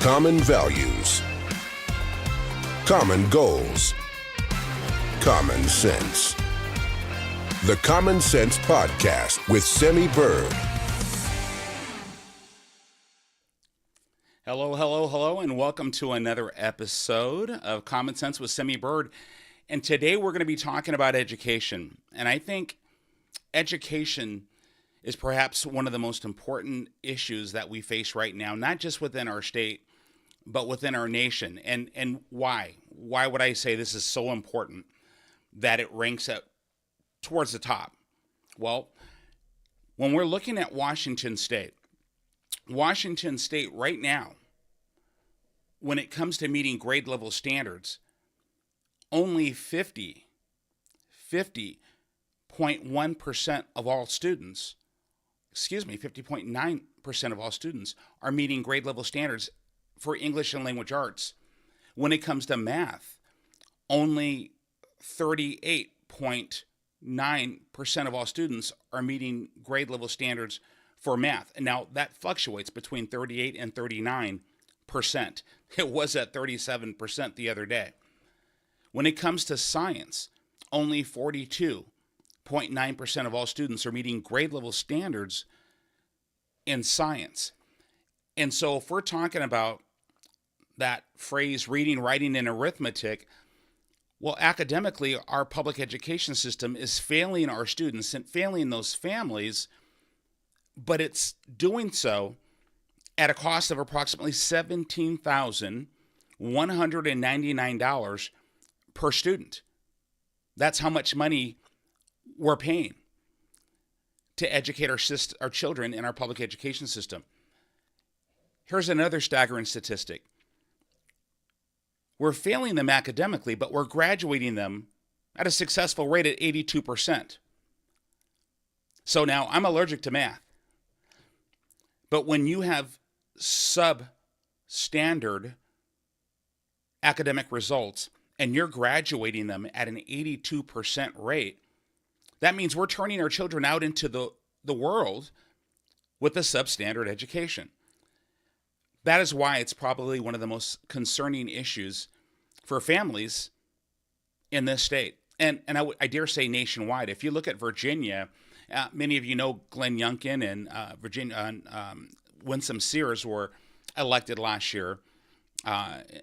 Common values. Common goals. Common sense. The Common Sense Podcast with Semi Bird. Hello, and welcome to another episode of Common Sense with Semi Bird. And today we're going to be talking about education. And I think education is perhaps one of the most important issues that we face right now, not just within our state, but within our nation. And why? Why would I say this is so important that it ranks up towards the top? Well, when we're looking at Washington State right now, when it comes to meeting grade level standards, only 50.1% of all students, 50.9% of all students are meeting grade level standards for English and language arts. When it comes to math, only 38.9% of all students are meeting grade level standards for math. And now that fluctuates between 38 and 39%. It was at 37% the other day. When it comes to science, only 42.9% of all students are meeting grade level standards in science. And so if we're talking about that phrase, reading, writing, and arithmetic, well, academically, our public education system is failing our students and failing those families, but it's doing so at a cost of approximately $17,199 per student. That's how much money we're paying to educate our children in our public education system. Here's another staggering statistic. We're failing them academically, but we're graduating them at a successful rate at 82%. So now I'm allergic to math. But when you have substandard academic results and you're graduating them at an 82% rate, that means we're turning our children out into the world with a substandard education. That is why it's probably one of the most concerning issues for families in this state. And I dare say nationwide. If you look at Virginia, many of you know Glenn Youngkin and Winsome Sears were elected last year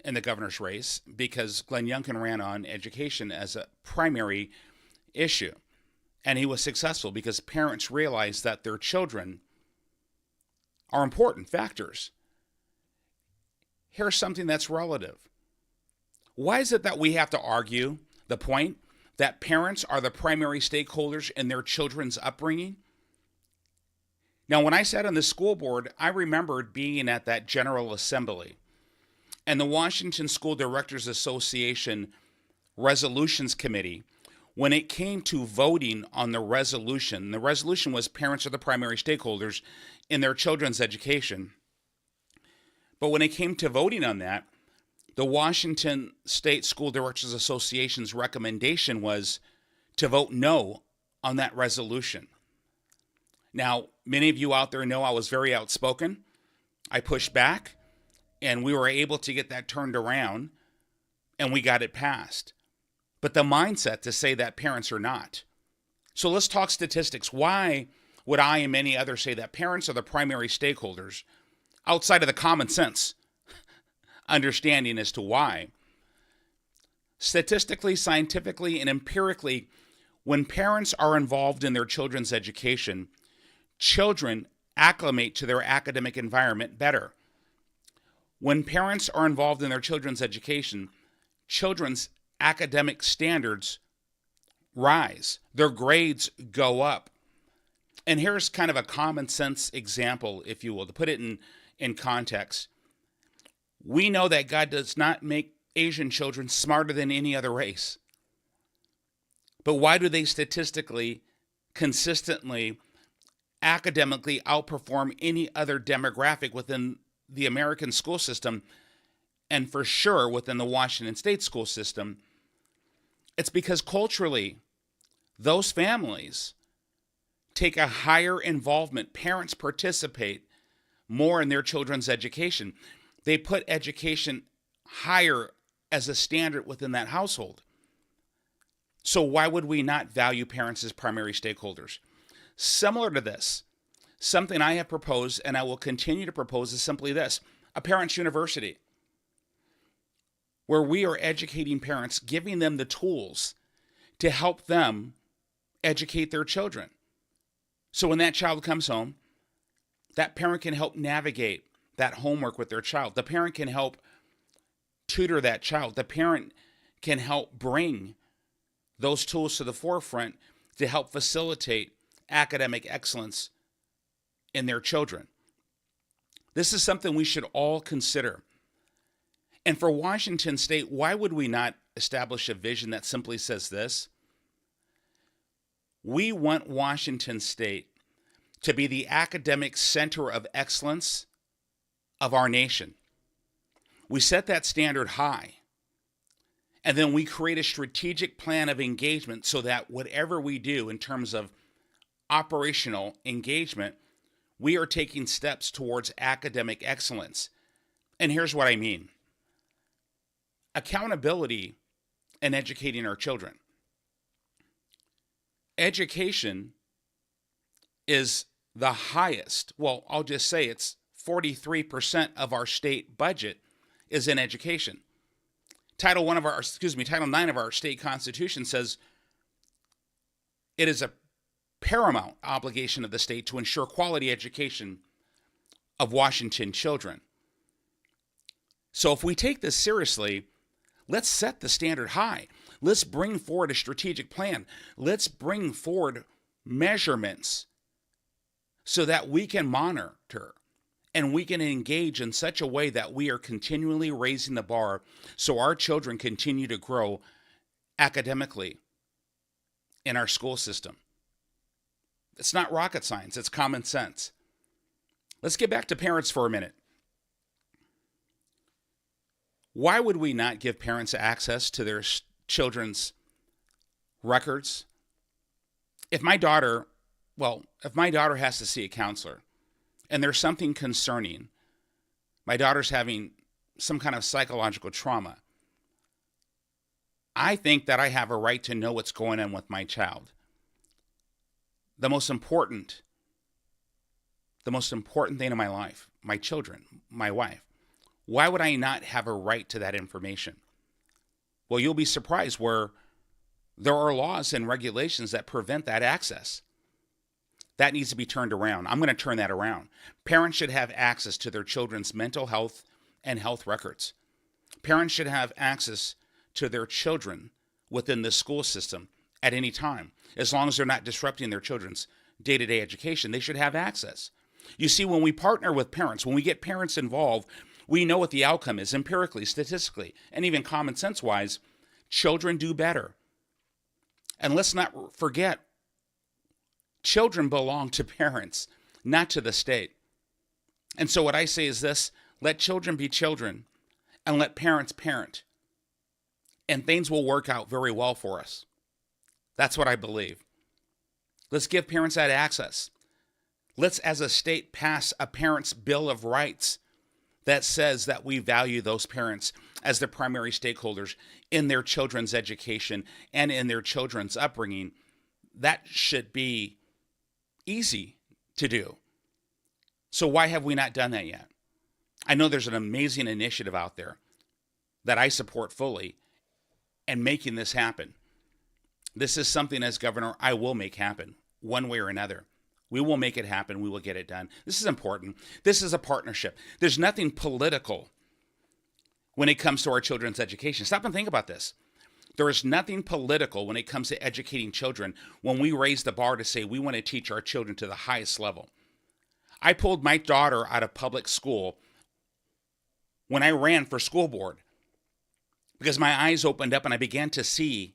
in the governor's race because Glenn Youngkin ran on education as a primary issue. And he was successful because parents realized that their children are important factors. Here's something that's relative. Why is it that we have to argue the point that parents are the primary stakeholders in their children's upbringing? Now, when I sat on the school board, I remembered being at that General Assembly and the Washington School Directors Association Resolutions Committee. When it came to voting on the resolution was parents are the primary stakeholders in their children's education. But when it came to voting on that, the Washington State School Directors Association's recommendation was to vote no on that resolution. Now, many of you out there know I was very outspoken. I pushed back, and we were able to get that turned around, and we got it passed. But the mindset to say that parents are not. So let's talk statistics. Why would I and many others say that parents are the primary stakeholders outside of the common sense understanding as to why? Statistically, scientifically, and empirically, when parents are involved in their children's education, children acclimate to their academic environment better. When parents are involved in their children's education, children's academic standards rise. Their grades go up. And here's kind of a common sense example, if you will, to put it in context. We know that God does not make Asian children smarter than any other race. But why do they statistically, consistently, academically outperform any other demographic within the American school system, and for sure within the Washington State school system? It's because culturally, those families take a higher involvement. Parents participate more in their children's education. They put education higher as a standard within that household. So why would we not value parents as primary stakeholders? Similar to this, something I have proposed and I will continue to propose is simply this: a parents' university, where we are educating parents, giving them the tools to help them educate their children. So when that child comes home, that parent can help navigate that homework with their child. The parent can help tutor that child. The parent can help bring those tools to the forefront to help facilitate academic excellence in their children. This is something we should all consider. And for Washington State, why would we not establish a vision that simply says this? We want Washington State to be the academic center of excellence of our nation. We set that standard high, and then we create a strategic plan of engagement so that whatever we do in terms of operational engagement, we are taking steps towards academic excellence. And here's what I mean. Accountability in educating our children. Education is the highest. Well, I'll just say it's 43% of our state budget is in education. Title 9 of our state constitution says it is a paramount obligation of the state to ensure quality education of Washington children. So if we take this seriously, let's set the standard high. Let's bring forward a strategic plan. Let's bring forward measurements so that we can monitor and we can engage in such a way that we are continually raising the bar so our children continue to grow academically in our school system. It's not rocket science, it's common sense. Let's get back to parents for a minute. Why would we not give parents access to their children's records? If my daughter has to see a counselor and there's something concerning, my daughter's having some kind of psychological trauma, I think that I have a right to know what's going on with my child. The most important thing in my life, my children, my wife. Why would I not have a right to that information? Well, you'll be surprised where there are laws and regulations that prevent that access. That needs to be turned around. I'm going to turn that around. Parents should have access to their children's mental health and health records. Parents should have access to their children within the school system at any time. As long as they're not disrupting their children's day-to-day education, they should have access. You see, when we partner with parents, when we get parents involved, we know what the outcome is empirically, statistically, and even common sense-wise. Children do better. And let's not forget, children belong to parents, not to the state. And so what I say is this: let children be children and let parents parent. And things will work out very well for us. That's what I believe. Let's give parents that access. Let's, as a state, pass a parent's Bill of Rights that says that we value those parents as the primary stakeholders in their children's education and in their children's upbringing. That should be easy to do. So why have we not done that yet? I know there's an amazing initiative out there that I support fully and making this happen. This is something, as governor, I will make happen one way or another. We will make it happen. We will get it done. This is important. This is a partnership. There's nothing political when it comes to our children's education. Stop and think about this. There is nothing political when it comes to educating children when we raise the bar to say we want to teach our children to the highest level. I pulled my daughter out of public school when I ran for school board because my eyes opened up and I began to see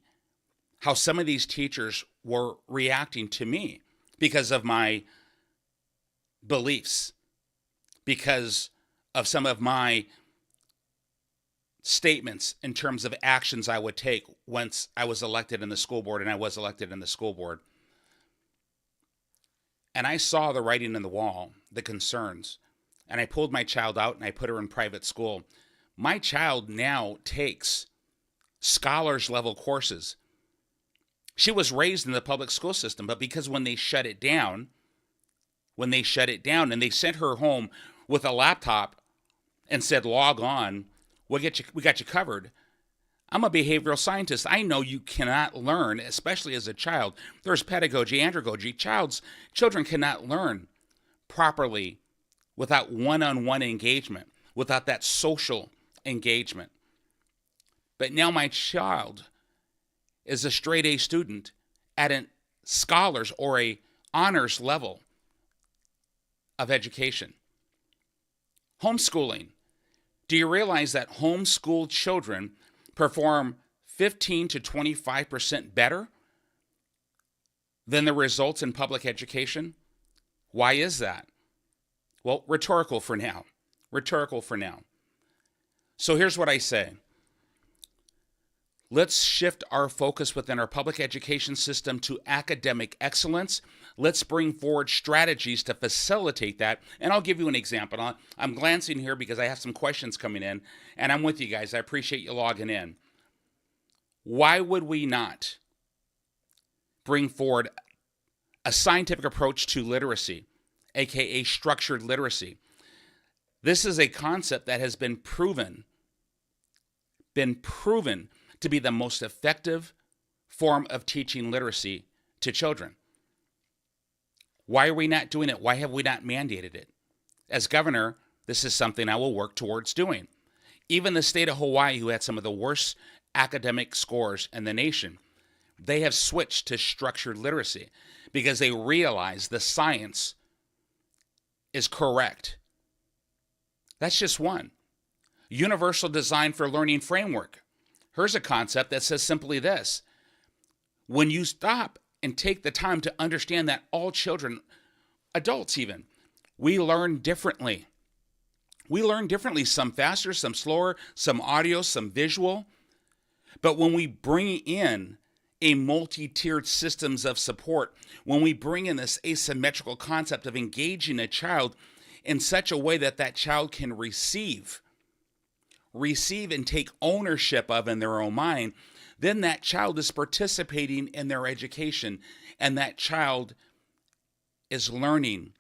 how some of these teachers were reacting to me because of my beliefs, because of some of my statements in terms of actions I would take once I was elected in the school board, and I was elected in the school board. And I saw the writing on the wall, the concerns. and I pulled my child out and I put her in private school. My child now takes scholars level courses. She was raised in the public school system, but because when they shut it down and they sent her home with a laptop and said, log on, we got you covered. I'm a behavioral scientist. I know you cannot learn, especially as a child. There's pedagogy, andragogy. Children cannot learn properly without one-on-one engagement, without that social engagement. But now my child is a straight A student at a scholars or a honors level of education. Homeschooling. Do you realize that homeschooled children perform 15 to 25% better than the results in public education? Why is that? Well, rhetorical for now. So here's what I say. Let's shift our focus within our public education system to academic excellence. Let's bring forward strategies to facilitate that. And I'll give you an example. I'm glancing here because I have some questions coming in, and I'm with you guys. I appreciate you logging in. Why would we not bring forward a scientific approach to literacy, aka structured literacy? This is a concept that has been proven to be the most effective form of teaching literacy to children. Why are we not doing it? Why have we not mandated it? As governor, this is something I will work towards doing. Even the state of Hawaii, who had some of the worst academic scores in the nation, they have switched to structured literacy because they realize the science is correct. That's just one. Universal Design for Learning Framework. Here's a concept that says simply this. When you stop and take the time to understand that all children, adults even, we learn differently. Some faster, some slower, some audio, some visual. But when we bring in a multi-tiered systems of support, when we bring in this asymmetrical concept of engaging a child in such a way that that child can receive and take ownership of in their own mind, then that child is participating in their education, and that child is learning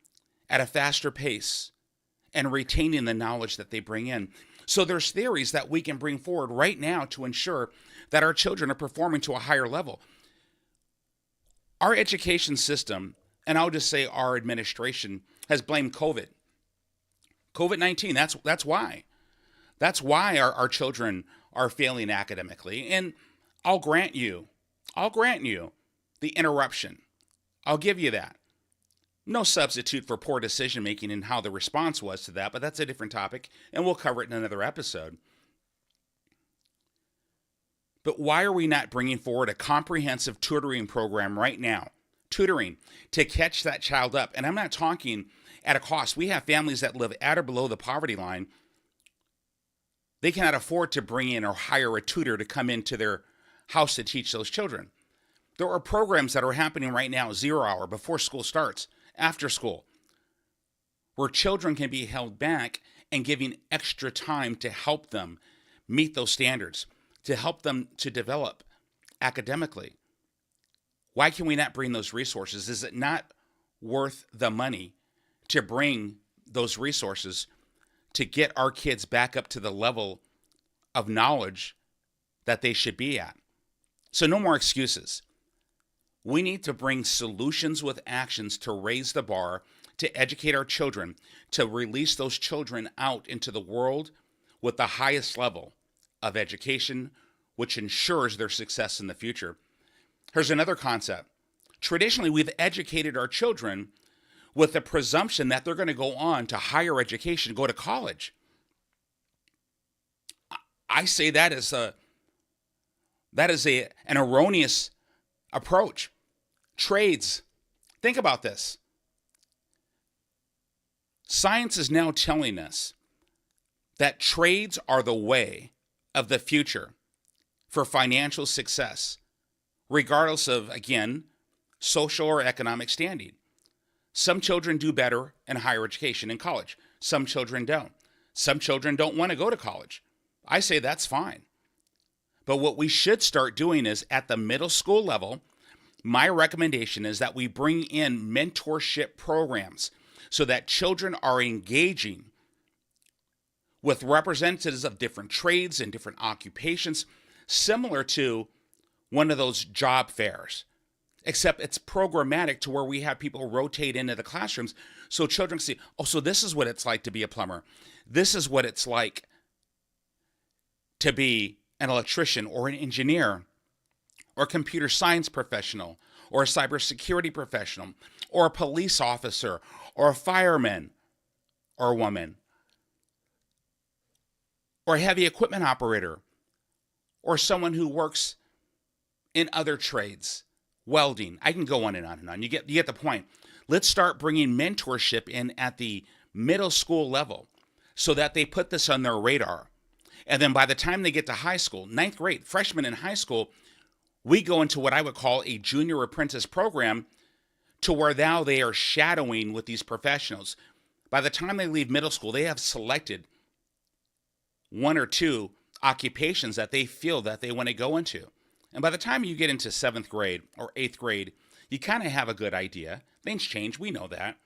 at a faster pace and retaining the knowledge that they bring in. So there's theories that we can bring forward right now to ensure that our children are performing to a higher level. Our education system, and I'll just say our administration, has blamed COVID-19. That's why. That's why our children are failing academically. And I'll grant you the interruption. I'll give you that. No substitute for poor decision making and how the response was to that, but that's a different topic, and we'll cover it in another episode. But why are we not bringing forward a comprehensive tutoring program right now? Tutoring to catch that child up. And I'm not talking at a cost. We have families that live at or below the poverty line. They cannot afford to bring in or hire a tutor to come into their house to teach those children. There are programs that are happening right now, 0 hour, before school starts, after school, where children can be held back and given extra time to help them meet those standards, to help them to develop academically. Why can we not bring those resources? Is it not worth the money to bring those resources to get our kids back up to the level of knowledge that they should be at? So no more excuses. We need to bring solutions with actions to raise the bar, to educate our children, to release those children out into the world with the highest level of education, which ensures their success in the future. Here's another concept. Traditionally, we've educated our children with the presumption that they're going to go on to higher education, go to college. I say that is an erroneous approach. Trades. Think about this. Science is now telling us that trades are the way of the future for financial success, regardless of, again, social or economic standing. Some children do better in higher education in college. Some children don't. Some children don't want to go to college. I say that's fine. But what we should start doing is at the middle school level, my recommendation is that we bring in mentorship programs so that children are engaging with representatives of different trades and different occupations, similar to one of those job fairs, except it's programmatic to where we have people rotate into the classrooms so children see, oh, so this is what it's like to be a plumber. This is what it's like to be an electrician or an engineer or a computer science professional or a cybersecurity professional or a police officer or a fireman or a woman or a heavy equipment operator or someone who works in other trades, welding. I can go on and on and on. You get the point. Let's start bringing mentorship in at the middle school level so that they put this on their radar. And then by the time they get to high school, 9th grade, freshmen in high school, we go into what I would call a junior apprentice program to where now they are shadowing with these professionals. By the time they leave middle school, they have selected one or two occupations that they feel that they want to go into. And by the time you get into 7th grade or 8th grade, you kind of have a good idea. Things change, we know that.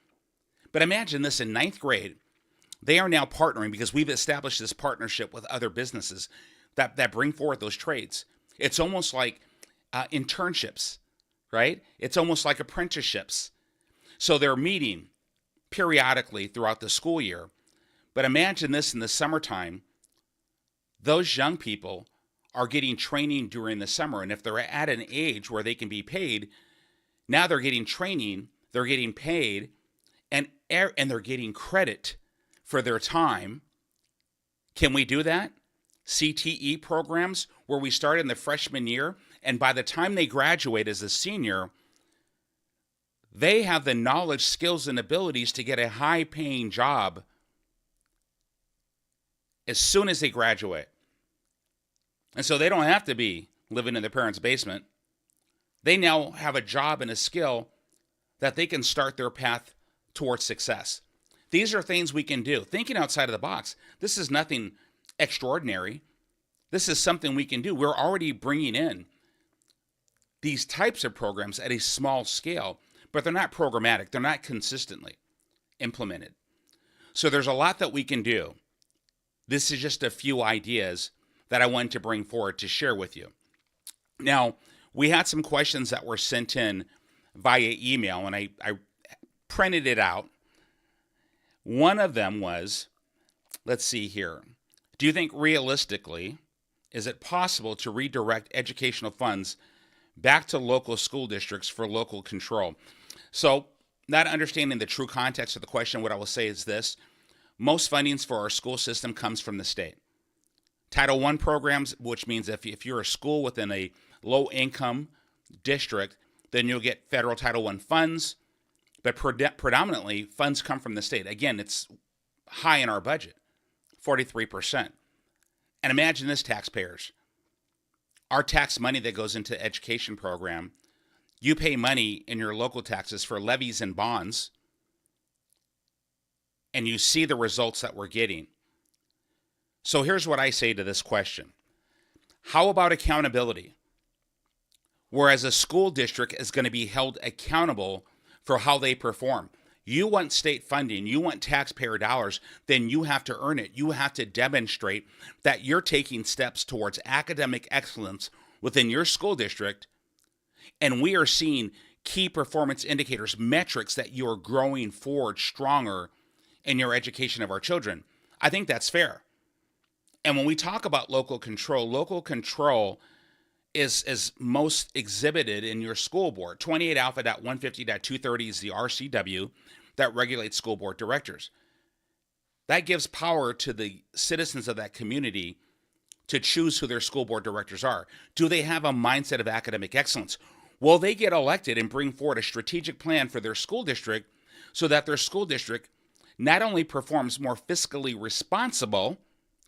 But imagine this in 9th grade. They are now partnering because we've established this partnership with other businesses that bring forward those trades. It's almost like internships, right? It's almost like apprenticeships. So they're meeting periodically throughout the school year. But imagine this in the summertime. Those young people are getting training during the summer. And if they're at an age where they can be paid, now they're getting training, they're getting paid, and they're getting credit for their time. Can we do that? CTE programs where we start in the freshman year, and by the time they graduate as a senior, they have the knowledge, skills, and abilities to get a high-paying job as soon as they graduate. And so they don't have to be living in their parents' basement. They now have a job and a skill that they can start their path towards success. These are things we can do. Thinking outside of the box. This is nothing extraordinary. This is something we can do. We're already bringing in these types of programs at a small scale, but they're not programmatic. They're not consistently implemented. So there's a lot that we can do. This is just a few ideas that I wanted to bring forward to share with you. Now, we had some questions that were sent in via email, and I printed it out. One of them was, let's see here. Do you think realistically, is it possible to redirect educational funds back to local school districts for local control? So, not understanding the true context of the question, what I will say is this. Most fundings for our school system comes from the state. Title I programs, which means if you're a school within a low-income district, then you'll get federal Title I funds, but predominantly funds come from the state. Again, it's high in our budget, 43%. And imagine this, taxpayers. Our tax money that goes into education program, you pay money in your local taxes for levies and bonds, and you see the results that we're getting. So here's what I say to this question. How about accountability? Whereas a school district is going to be held accountable for how they perform. You want state funding, you want taxpayer dollars, then you have to earn it. You have to demonstrate that you're taking steps towards academic excellence within your school district, and we are seeing key performance indicators, metrics that you are growing forward stronger in your education of our children. I think that's fair. And when we talk about local control is most exhibited in your school board. 28alpha.150.230 is the RCW that regulates school board directors. That gives power to the citizens of that community to choose who their school board directors are. Do they have a mindset of academic excellence? Will they get elected and bring forward a strategic plan for their school district so that their school district not only performs more fiscally responsible,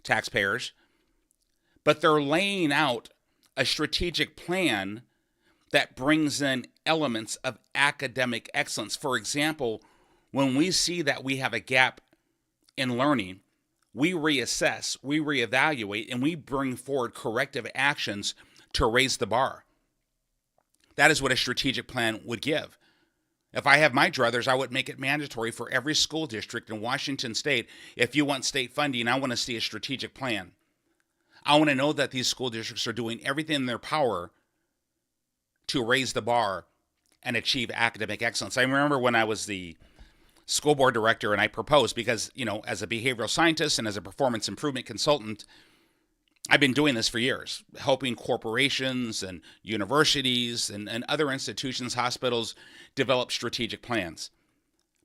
taxpayers, but they're laying out a strategic plan that brings in elements of academic excellence. For example, when we see that we have a gap in learning, we reassess, we reevaluate, and we bring forward corrective actions to raise the bar. That is what a strategic plan would give. If I have my druthers, I would make it mandatory for every school district in Washington State. If you want state funding, I want to see a strategic plan. I want to know that these school districts are doing everything in their power to raise the bar and achieve academic excellence. I remember when I was the school board director and I proposed, because, as a behavioral scientist and as a performance improvement consultant, I've been doing this for years, helping corporations and universities and other institutions, hospitals, develop strategic plans.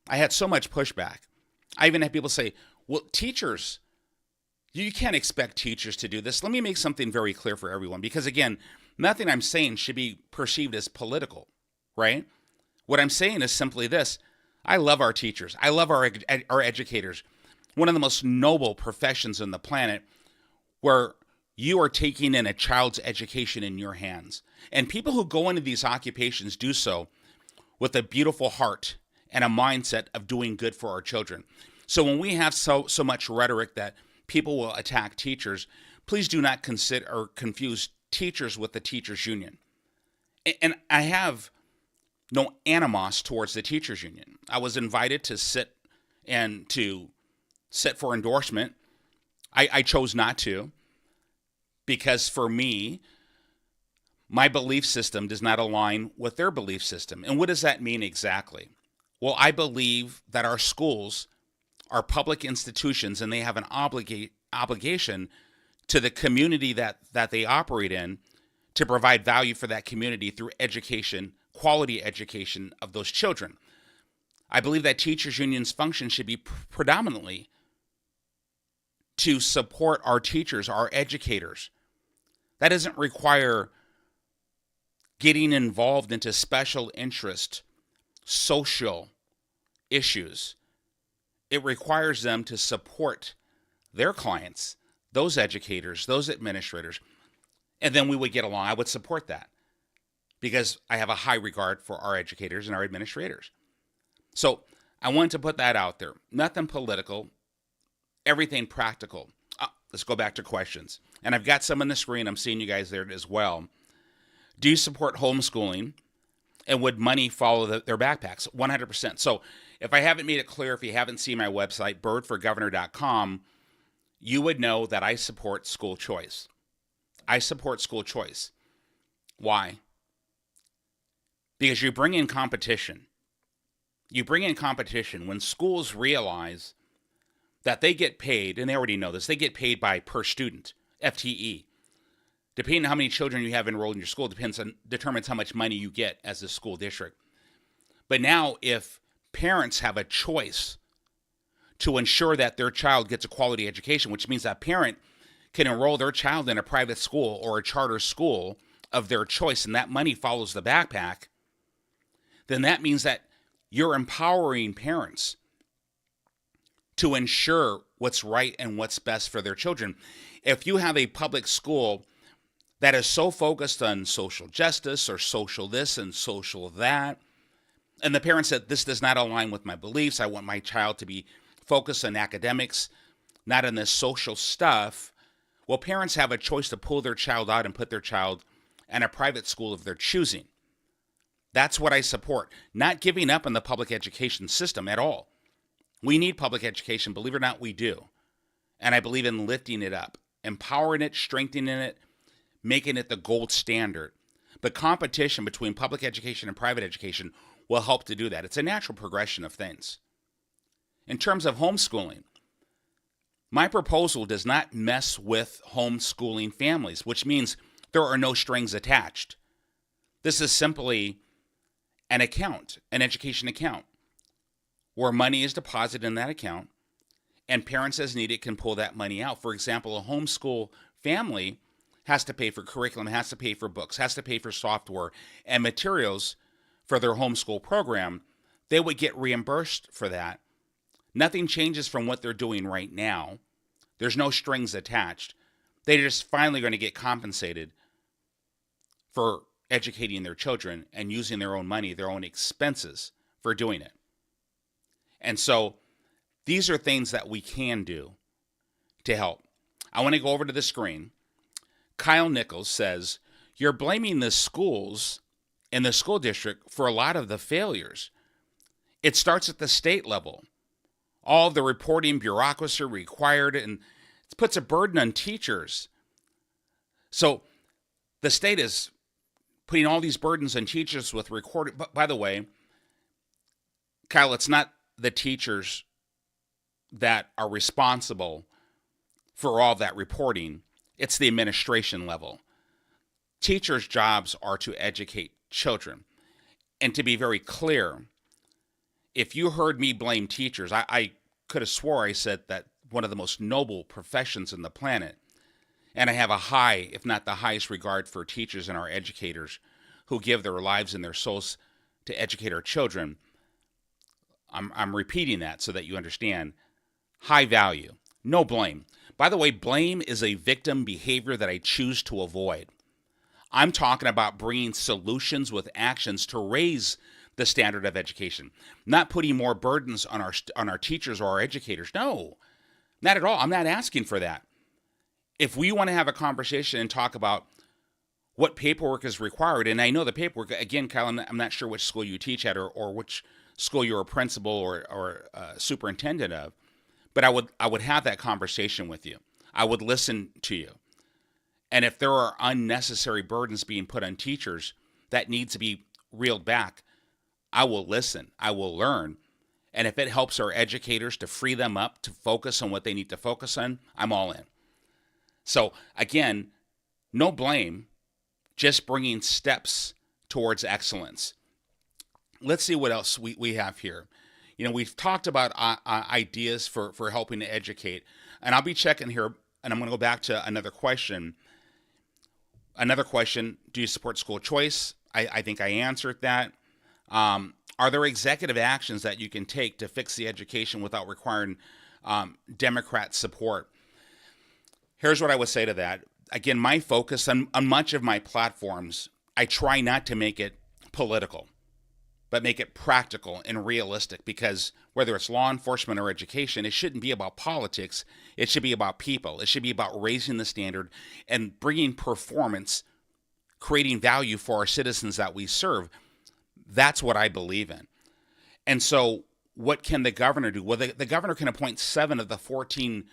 I had so much pushback. I even had people say, well, teachers, you can't expect teachers to do this. Let me make something very clear for everyone, because again, nothing I'm saying should be perceived as political, right? What I'm saying is simply this. I love our teachers. I love our educators. One of the most noble professions on the planet, where you are taking in a child's education in your hands. And people who go into these occupations do so with a beautiful heart and a mindset of doing good for our children. So when we have so much rhetoric that people will attack teachers, please do not consider or confuse teachers with the teachers union. And I have no animus towards the teachers union. I was invited to sit for endorsement. I chose not to, because for me, my belief system does not align with their belief system. And what does that mean exactly? Well, I believe that our schools are public institutions, and they have an obligation to the community that they operate in to provide value for that community through education, quality education of those children. I believe that teachers' unions' function should be predominantly to support our teachers, our educators. That doesn't require getting involved into special interest, social issues. It requires them to support their clients, those educators, those administrators, and then we would get along. I would support that because I have a high regard for our educators and our administrators. So I wanted to put that out there. Nothing political, everything practical. Let's go back to questions. And I've got some on the screen. I'm seeing you guys there as well. Do you support homeschooling? And would money follow their backpacks? 100%. So if I haven't made it clear, if you haven't seen my website, birdforgovernor.com, you would know that I support school choice. I support school choice. Why? Because you bring in competition. You bring in competition when schools realize that they get paid, and they already know this, they get paid by per student, FTE. Depending on how many children you have enrolled in your school determines how much money you get as a school district. But now if parents have a choice to ensure that their child gets a quality education, which means that parent can enroll their child in a private school or a charter school of their choice, and that money follows the backpack, then that means that you're empowering parents to ensure what's right and what's best for their children. If you have a public school that is so focused on social justice or social this and social that, and the parent said, this does not align with my beliefs, I want my child to be focused on academics, not on this social stuff, well, parents have a choice to pull their child out and put their child in a private school of their choosing. That's what I support. Not giving up on the public education system at all. We need public education, believe it or not, we do. And I believe in lifting it up, empowering it, strengthening it, making it the gold standard. But competition between public education and private education will help to do that. It's a natural progression of things. In terms of homeschooling, my proposal does not mess with homeschooling families, which means there are no strings attached. This is simply an account, an education account, where money is deposited in that account, and parents as needed can pull that money out. For example, a homeschool family has to pay for curriculum, has to pay for books, has to pay for software and materials for their homeschool program. They would get reimbursed for that. Nothing changes from what they're doing right now. There's no strings attached. They're just finally going to get compensated for educating their children and using their own money, their own expenses for doing it. And so These are things that we can do to help. I want to go over to the screen. Kyle Nichols says, you're blaming the schools in the school district for a lot of the failures. It starts at the state level. All the reporting bureaucracy required, and it puts a burden on teachers. So the state is putting all these burdens on teachers with recording. But by the way, Kyle, it's not the teachers that are responsible for all that reporting. It's the administration level. Teachers' jobs are to educate children. And to be very clear, if you heard me blame teachers, I could have swore I said that one of the most noble professions on the planet. And I have a high, if not the highest regard for teachers and our educators who give their lives and their souls to educate our children. I'm repeating that so that you understand. High value, no blame. By the way, blame is a victim behavior that I choose to avoid. I'm talking about bringing solutions with actions to raise the standard of education, not putting more burdens on our teachers or our educators. No, not at all. I'm not asking for that. If we want to have a conversation and talk about what paperwork is required, and I know the paperwork, again, Kyle, I'm not sure which school you teach at or which school you're a principal or superintendent of, but I would have that conversation with you. I would listen to you. And if there are unnecessary burdens being put on teachers that need to be reeled back, I will listen. I will learn. And if it helps our educators to free them up to focus on what they need to focus on, I'm all in. So again, no blame, just bringing steps towards excellence. Let's see what else we have here. You know, we've talked about ideas for helping to educate. And I'll be checking here, and I'm going to go back to another question. Another question, do you support school choice? I think I answered that. Are there executive actions that you can take to fix the education without requiring Democrat support? Here's what I would say to that. Again, my focus on much of my platforms, I try not to make it political, but make it practical and realistic, because whether it's law enforcement or education, it shouldn't be about politics. It should be about people. It should be about raising the standard and bringing performance, creating value for our citizens that we serve. That's what I believe in. And so what can the governor do? Well, the governor can appoint 7 of the 14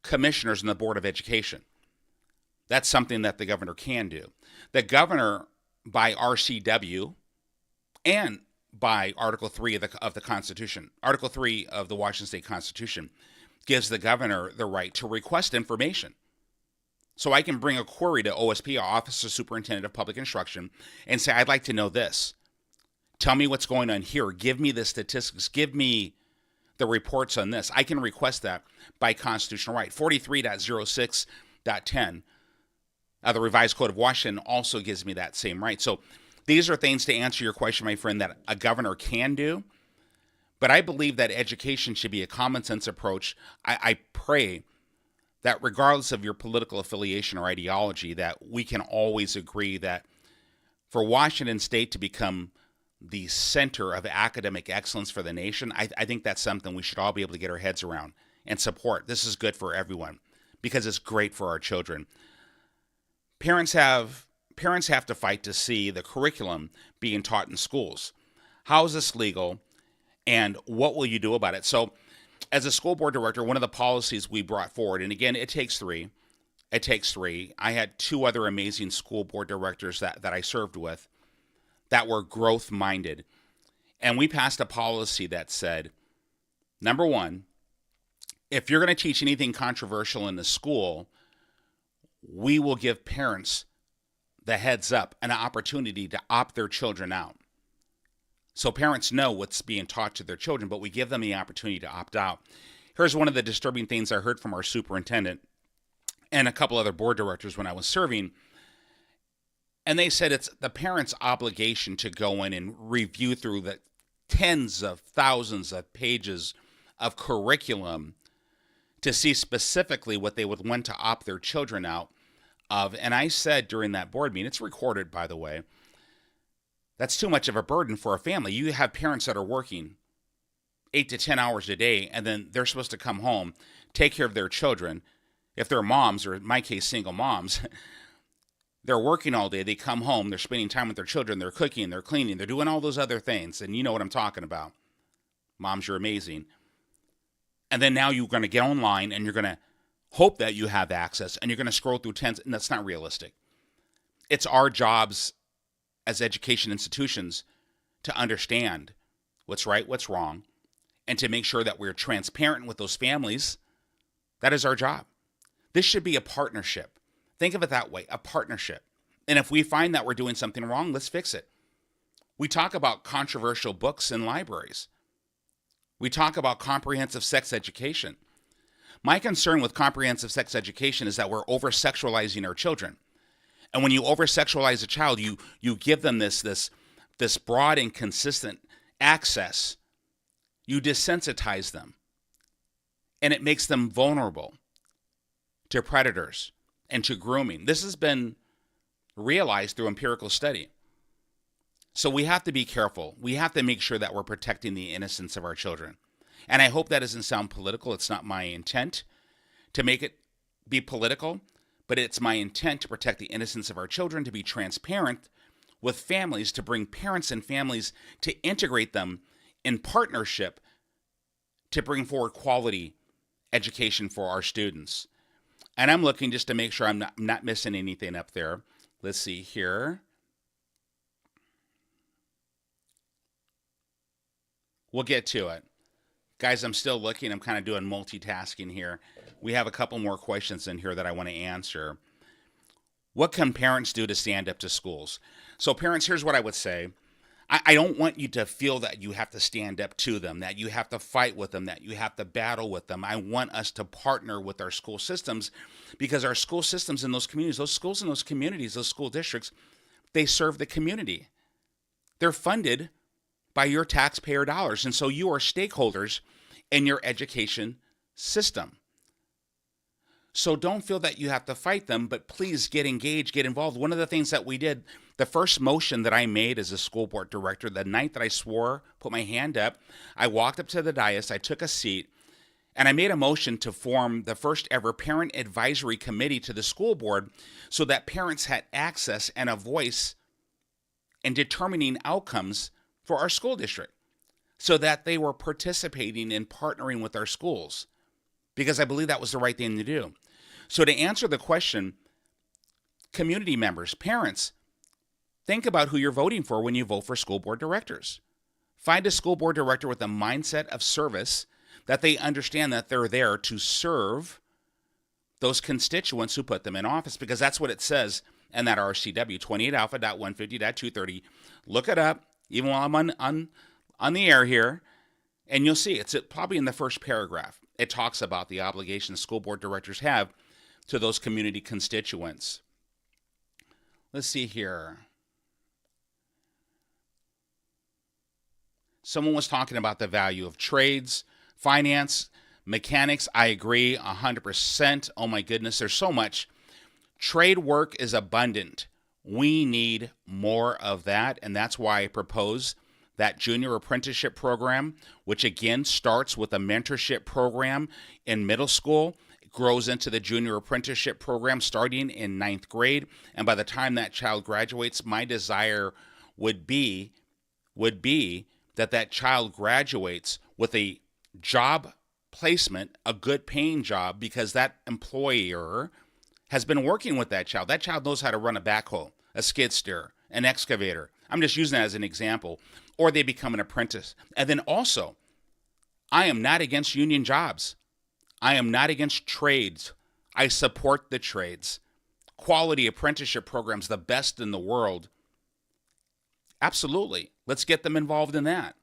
commissioners in the Board of Education. That's something that the governor can do. The governor, by RCW and by Article 3 of the Constitution, Article 3 of the Washington State Constitution, gives the governor the right to request information. So I can bring a query to OSP, Office of Superintendent of Public Instruction, and say, I'd like to know this. Tell me what's going on here. Give me the statistics. Give me the reports on this. I can request that by constitutional right. 43.06.10 the Revised Code of Washington also gives me that same right. So these are things, to answer your question, my friend, that a governor can do. But I believe that education should be a common sense approach. I pray that regardless of your political affiliation or ideology, that we can always agree that for Washington State to become the center of academic excellence for the nation, I think that's something we should all be able to get our heads around and support. This is good for everyone because it's great for our children. Parents have to fight to see the curriculum being taught in schools. How is this legal, and what will you do about it? So as a school board director, one of the policies we brought forward, and again, it takes three. I had 2 other amazing school board directors that I served with that were growth-minded. And we passed a policy that said, number 1, if you're going to teach anything controversial in the school, we will give parents the heads up, an opportunity to opt their children out. So parents know what's being taught to their children, but we give them the opportunity to opt out. Here's one of the disturbing things I heard from our superintendent and a couple other board directors when I was serving. And they said it's the parents' obligation to go in and review through the tens of thousands of pages of curriculum to see specifically what they would want to opt their children out of. And I said during that board meeting, it's recorded, by the way, that's too much of a burden for a family. You have parents that are working 8 to 10 hours a day, and then they're supposed to come home, take care of their children. If they're moms, or in my case, single moms, they're working all day. They come home, they're spending time with their children, they're cooking, they're cleaning, they're doing all those other things. And you know what I'm talking about. Moms, you're amazing. And then now you're going to get online and you're going to hope that you have access, and you're going to scroll through tens, and that's not realistic. It's our jobs as education institutions to understand what's right, what's wrong, and to make sure that we're transparent with those families. That is our job. This should be a partnership. Think of it that way, a partnership. And if we find that we're doing something wrong, let's fix it. We talk about controversial books in libraries. We talk about comprehensive sex education. My concern with comprehensive sex education is that we're over-sexualizing our children. And when you over-sexualize a child, you give them this broad and consistent access. You desensitize them. And it makes them vulnerable to predators and to grooming. This has been realized through empirical study. So we have to be careful. We have to make sure that we're protecting the innocence of our children. And I hope that doesn't sound political. It's not my intent to make it be political, but it's my intent to protect the innocence of our children, to be transparent with families, to bring parents and families, to integrate them in partnership, to bring forward quality education for our students. And I'm looking just to make sure I'm not missing anything up there. Let's see here. We'll get to it. Guys, I'm still looking. I'm kind of doing multitasking here. We have a couple more questions in here that I want to answer. What can parents do to stand up to schools? So parents, here's what I would say. I don't want you to feel that you have to stand up to them, that you have to fight with them, that you have to battle with them. I want us to partner with our school systems, because our school systems in those communities, those schools in those communities, those school districts, they serve the community. They're funded by your taxpayer dollars. And so you are stakeholders in your education system. So don't feel that you have to fight them, but please get engaged, get involved. One of the things that we did, the first motion that I made as a school board director, the night that I swore, put my hand up, I walked up to the dais, I took a seat, and I made a motion to form the first ever parent advisory committee to the school board so that parents had access and a voice in determining outcomes for our school district, so that they were participating and partnering with our schools, because I believe that was the right thing to do. So to answer the question, community members, parents, think about who you're voting for when you vote for school board directors. Find a school board director with a mindset of service, that they understand that they're there to serve those constituents who put them in office, because that's what it says in that RCW 28alpha.150.230. Look it up, even while I'm on the air here, and you'll see it's probably in the first paragraph. It talks about the obligation school board directors have to those community constituents. Let's see here. Someone was talking about the value of trades, finance, mechanics. I agree 100%. Oh my goodness, there's so much. Trade work is abundant. We need more of that, and that's why I propose that junior apprenticeship program, which again starts with a mentorship program in middle school, grows into the junior apprenticeship program starting in 9th grade, and by the time that child graduates, my desire would be that child graduates with a job placement, a good paying job, because that employer has been working with that child. That child knows how to run a backhoe, a skid steer, an excavator. I'm just using that as an example. Or they become an apprentice. And then also, I am not against union jobs. I am not against trades. I support the trades. Quality apprenticeship programs, the best in the world. Absolutely. Let's get them involved in that.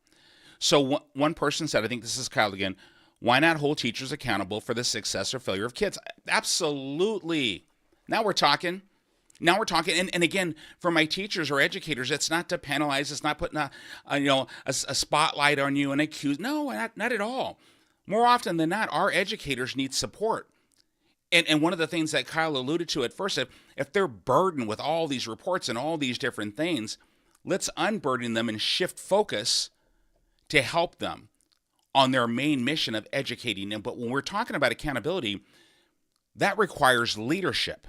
So one person said, I think this is Kyle again, why not hold teachers accountable for the success or failure of kids? Absolutely. Now we're talking. And again, for my teachers or educators, it's not to penalize. It's not putting a spotlight on you and accuse. No, not at all. More often than not, our educators need support. And one of the things that Kyle alluded to at first, if they're burdened with all these reports and all these different things, let's unburden them and shift focus to help them on their main mission of educating them. But when we're talking about accountability, that requires leadership.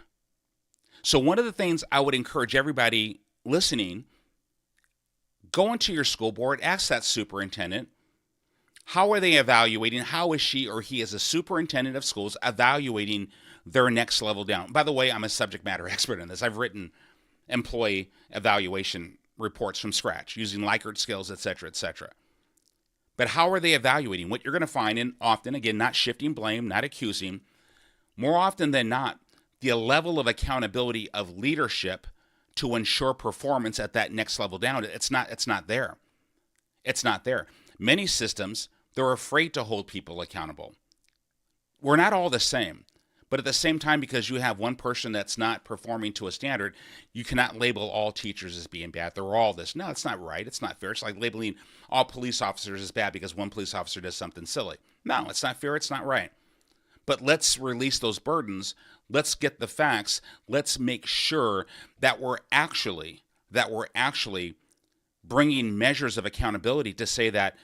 So one of the things I would encourage everybody listening, go into your school board, ask that superintendent, how are they evaluating? How is she or he, as a superintendent of schools, evaluating their next level down? By the way, I'm a subject matter expert in this. I've written employee evaluation reports from scratch using Likert skills, et cetera, et cetera. But how are they evaluating? What you're going to find, and often, again, not shifting blame, not accusing, more often than not, the level of accountability of leadership to ensure performance at that next level down, it's not there. It's not there. Many systems, they're afraid to hold people accountable. We're not all the same. But at the same time, because you have one person that's not performing to a standard, you cannot label all teachers as being bad. They're all this. No, it's not right. It's not fair. It's like labeling all police officers as bad because one police officer does something silly. No, it's not fair. It's not right. But let's release those burdens. Let's get the facts. Let's make sure that we're actually bringing measures of accountability to say that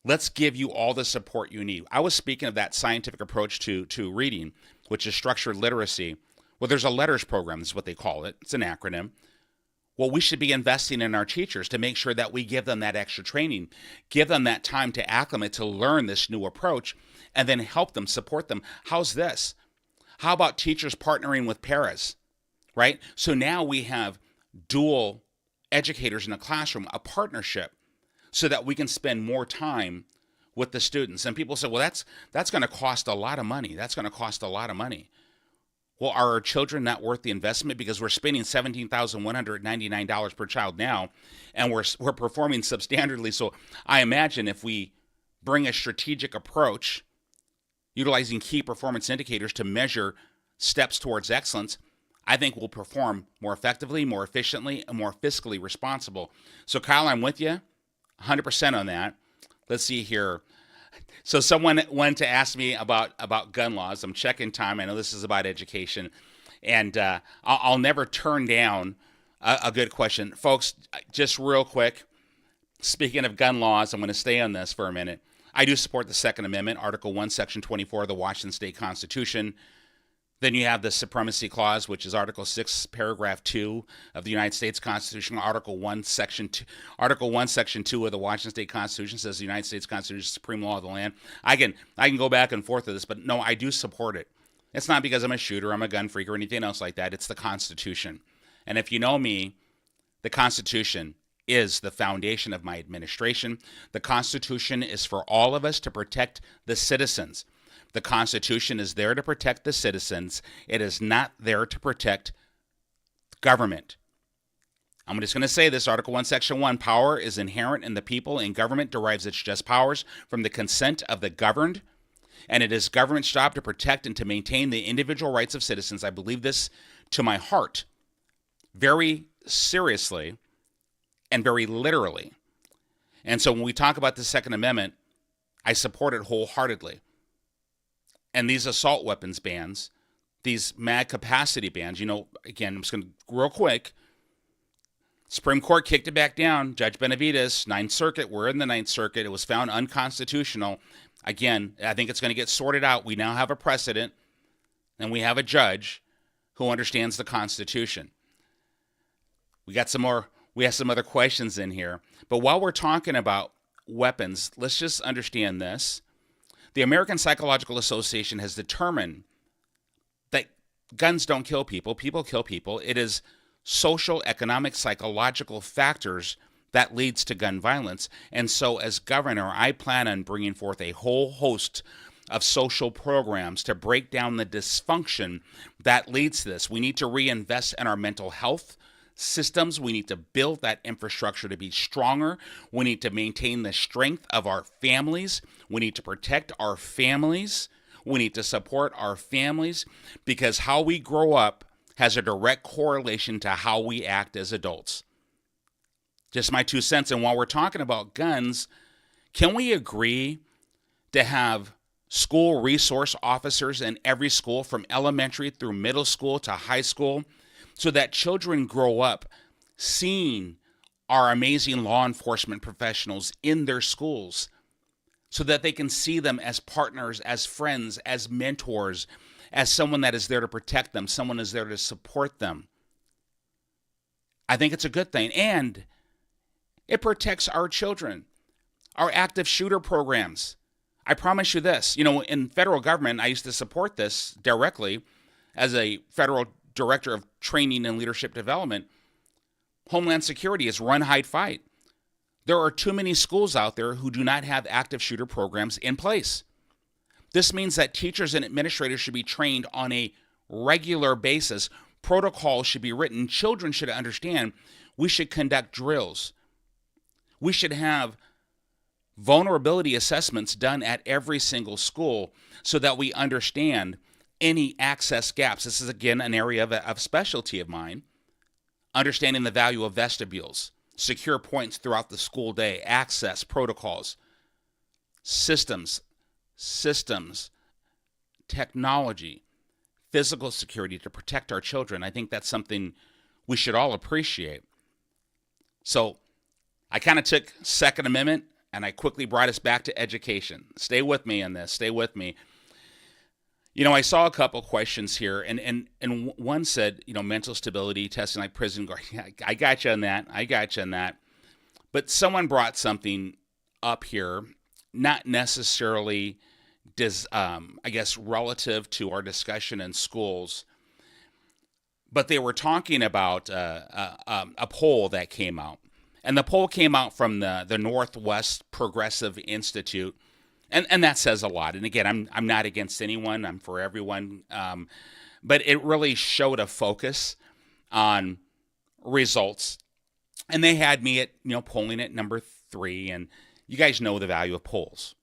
let's give you all the support you need. I was speaking of that scientific approach to reading, which is structured literacy. Well, there's a LETTERS program, is what they call it. It's an acronym. Well, we should be investing in our teachers to make sure that we give them that extra training, give them that time to acclimate, to learn this new approach, and then help them, support them. How's this? How about teachers partnering with paras, right? So now we have dual educators in a classroom, a partnership, so that we can spend more time with the students. And people say, well, that's going to cost a lot of money. That's going to cost a lot of money. Well, are our children not worth the investment? Because we're spending $17,199 per child now, and we're performing substandardly. So I imagine if we bring a strategic approach, utilizing key performance indicators to measure steps towards excellence, I think we'll perform more effectively, more efficiently, and more fiscally responsible. So Kyle, I'm with you 100% on that. Let's see here. So someone wanted to ask me about gun laws. I'm checking time. I know this is about education. And I'll never turn down a good question. Folks, just real quick, speaking of gun laws, I'm going to stay on this for a minute. I do support the Second Amendment, Article 1, Section 24 of the Washington State Constitution. Then you have the Supremacy Clause, which is Article 6, Paragraph 2 of the United States Constitution. Article 1, Section 2 of the Washington State Constitution says the United States Constitution is the supreme law of the land. I can go back and forth with this, but no, I do support it. It's not because I'm a shooter, I'm a gun freak, or anything else like that. It's the Constitution. And if you know me, the Constitution is the foundation of my administration. The Constitution is for all of us to protect the citizens. The Constitution is there to protect the citizens. It is not there to protect government. I'm just going to say this, Article 1, Section 1, power is inherent in the people, and government derives its just powers from the consent of the governed, and it is government's job to protect and to maintain the individual rights of citizens. I believe this to my heart, very seriously and very literally. And so when we talk about the Second Amendment, I support it wholeheartedly. And these assault weapons bans, these mag capacity bans, again, I'm just going to real quick. Supreme Court kicked it back down. Judge Benavides, Ninth Circuit, we're in the Ninth Circuit. It was found unconstitutional. Again, I think it's going to get sorted out. We now have a precedent, and we have a judge who understands the Constitution. We have some other questions in here. But while we're talking about weapons, let's just understand this. The American Psychological Association has determined that guns don't kill people. People kill people. It is social, economic, psychological factors that leads to gun violence. And so as governor, I plan on bringing forth a whole host of social programs to break down the dysfunction that leads to this. We need to reinvest in our mental health systems. We need to build that infrastructure to be stronger. We need to maintain the strength of our families. We need to protect our families. We need to support our families, because how we grow up has a direct correlation to how we act as adults. Just my 2 cents. And while we're talking about guns, can we agree to have school resource officers in every school from elementary through middle school to high school, so that children grow up seeing our amazing law enforcement professionals in their schools, so that they can see them as partners, as friends, as mentors, as someone that is there to protect them, someone is there to support them. I think it's a good thing. And it protects our children, our active shooter programs. I promise you this, in federal government, I used to support this directly as a federal director of training and leadership development. Homeland Security is run, hide, fight. There are too many schools out there who do not have active shooter programs in place. This means that teachers and administrators should be trained on a regular basis. Protocols should be written. Children should understand we should conduct drills. We should have vulnerability assessments done at every single school so that we understand any access gaps. This is, again, an area of specialty of mine. Understanding the value of vestibules, secure points throughout the school day, access protocols, systems, technology, physical security to protect our children. I think that's something we should all appreciate. So I kind of took Second Amendment and I quickly brought us back to education. Stay with me on this. Stay with me. I saw a couple questions here, and one said, mental stability, testing like prison guard. I got you on that. But someone brought something up here, not necessarily, relative to our discussion in schools, but they were talking about a poll that came out. And the poll came out from the Northwest Progressive Institute. And that says a lot. And again, I'm not against anyone. I'm for everyone. But it really showed a focus on results. And they had me at, polling at number 3. And you guys know the value of polls.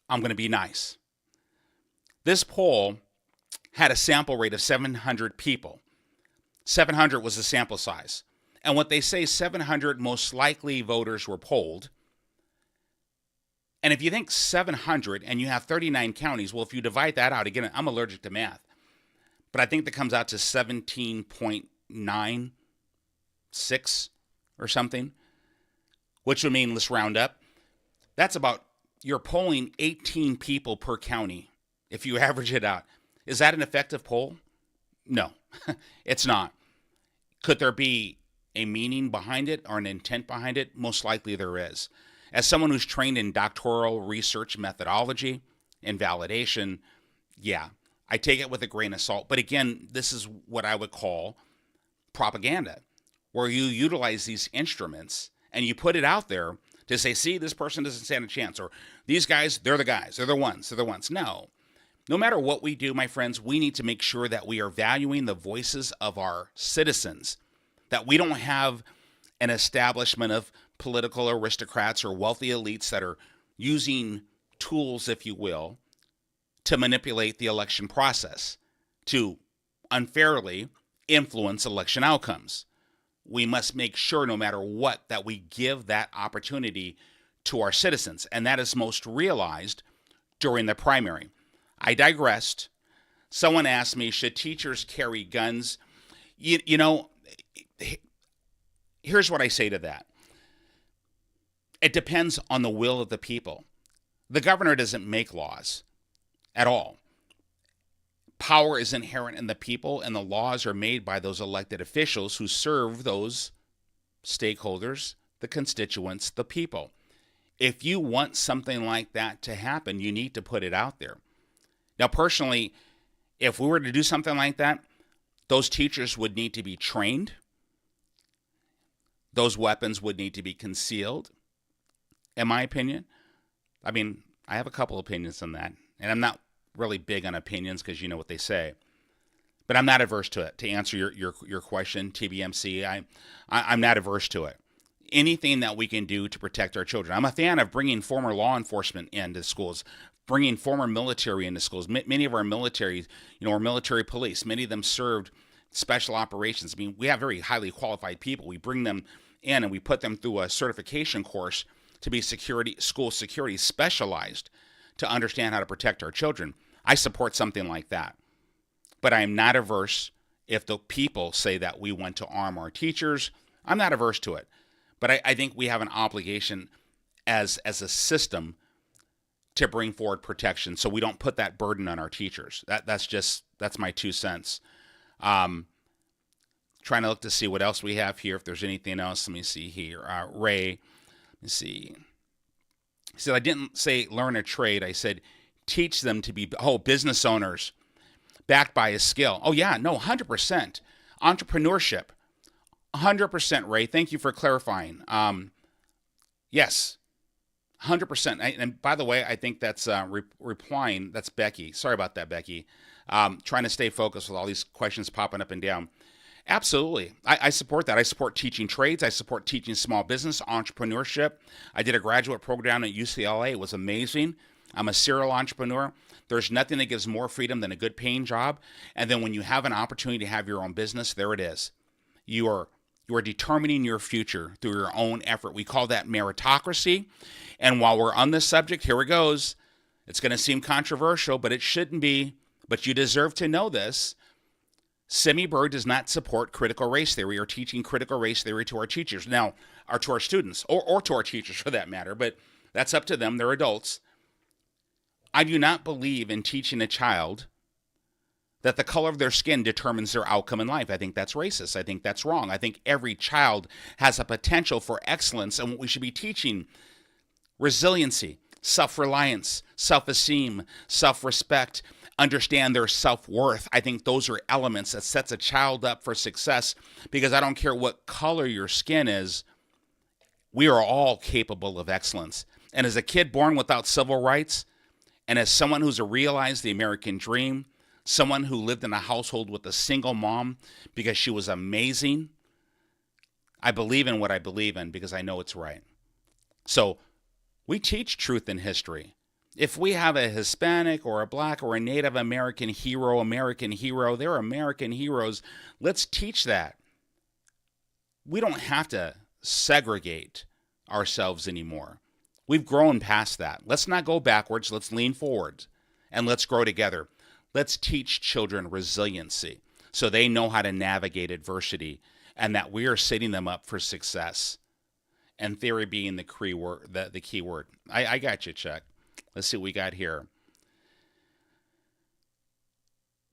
I'm going to be nice. This poll had a sample rate of 700 people. 700 was the sample size. And what they say, 700 most likely voters were polled. And if you think 700 and you have 39 counties, well, if you divide that out, again, I'm allergic to math, but I think that comes out to 17.96 or something, which would mean, let's round up, that's about, you're polling 18 people per county if you average it out. Is that an effective poll? No, it's not. Could there be a meaning behind it or an intent behind it? Most likely there is. As someone who's trained in doctoral research methodology and validation, yeah, I take it with a grain of salt. But again, this is what I would call propaganda, where you utilize these instruments and you put it out there to say, see, this person doesn't stand a chance, or these guys, they're the guys, they're the ones. No matter what we do, my friends, we need to make sure that we are valuing the voices of our citizens, that we don't have an establishment of political aristocrats or wealthy elites that are using tools, if you will, to manipulate the election process, to unfairly influence election outcomes. We must make sure, no matter what, that we give that opportunity to our citizens. And that is most realized during the primary. I digressed. Someone asked me, should teachers carry guns? Here's what I say to that. It depends on the will of the people. The governor doesn't make laws at all. Power is inherent in the people, and the laws are made by those elected officials who serve those stakeholders, the constituents, the people. If you want something like that to happen, you need to put it out there. Now, personally, if we were to do something like that, those teachers would need to be trained. Those weapons would need to be concealed, in my opinion. I mean, I have a couple opinions on that, and I'm not really big on opinions because you know what they say. But I'm not averse to it. To answer your question, TBMC, I'm not averse to it. Anything that we can do to protect our children. I'm a fan of bringing former law enforcement into schools, bringing former military into schools. Many of our military, our military police, many of them served special operations. I mean, we have very highly qualified people. We bring them in and we put them through a certification course to be school security specialized to understand how to protect our children. I support something like that. But I am not averse if the people say that we want to arm our teachers. I'm not averse to it. But I think we have an obligation as a system to bring forward protection so we don't put that burden on our teachers. That's my 2 cents. Trying to look to see what else we have here, if there's anything else. Let me see here. Ray, let me see. He said, I didn't say learn a trade. I said teach them to be business owners backed by a skill. Oh, yeah, no, 100%. Entrepreneurship, 100%, Ray. Thank you for clarifying. Yes, 100%. And by the way, I think that's replying. That's Becky. Sorry about that, Becky. Trying to stay focused with all these questions popping up and down. Absolutely. I support that. I support teaching trades. I support teaching small business, entrepreneurship. I did a graduate program at UCLA. It was amazing. I'm a serial entrepreneur. There's nothing that gives more freedom than a good paying job. And then when you have an opportunity to have your own business, there it is. You are determining your future through your own effort. We call that meritocracy. And while we're on this subject, here it goes. It's going to seem controversial, but it shouldn't be. But you deserve to know this. Semi Bird does not support critical race theory or teaching critical race theory to our teachers. Now, or to our students, or to our teachers for that matter, but that's up to them. They're adults. I do not believe in teaching a child that the color of their skin determines their outcome in life. I think that's racist. I think that's wrong. I think every child has a potential for excellence, and what we should be teaching: resiliency, self-reliance, self-esteem, self-respect, understand their self-worth. I think those are elements that sets a child up for success, because I don't care what color your skin is, we are all capable of excellence. And as a kid born without civil rights, and as someone who's realized the American dream, someone who lived in a household with a single mom because she was amazing, I believe in what I believe in because I know it's right. So we teach truth in history. If we have a Hispanic or a Black or a Native American hero, they're American heroes. Let's teach that. We don't have to segregate ourselves anymore. We've grown past that. Let's not go backwards. Let's lean forward and let's grow together. Let's teach children resiliency so they know how to navigate adversity and that we are setting them up for success. And theory being the key word. I got you, Chuck. Let's see what we got here.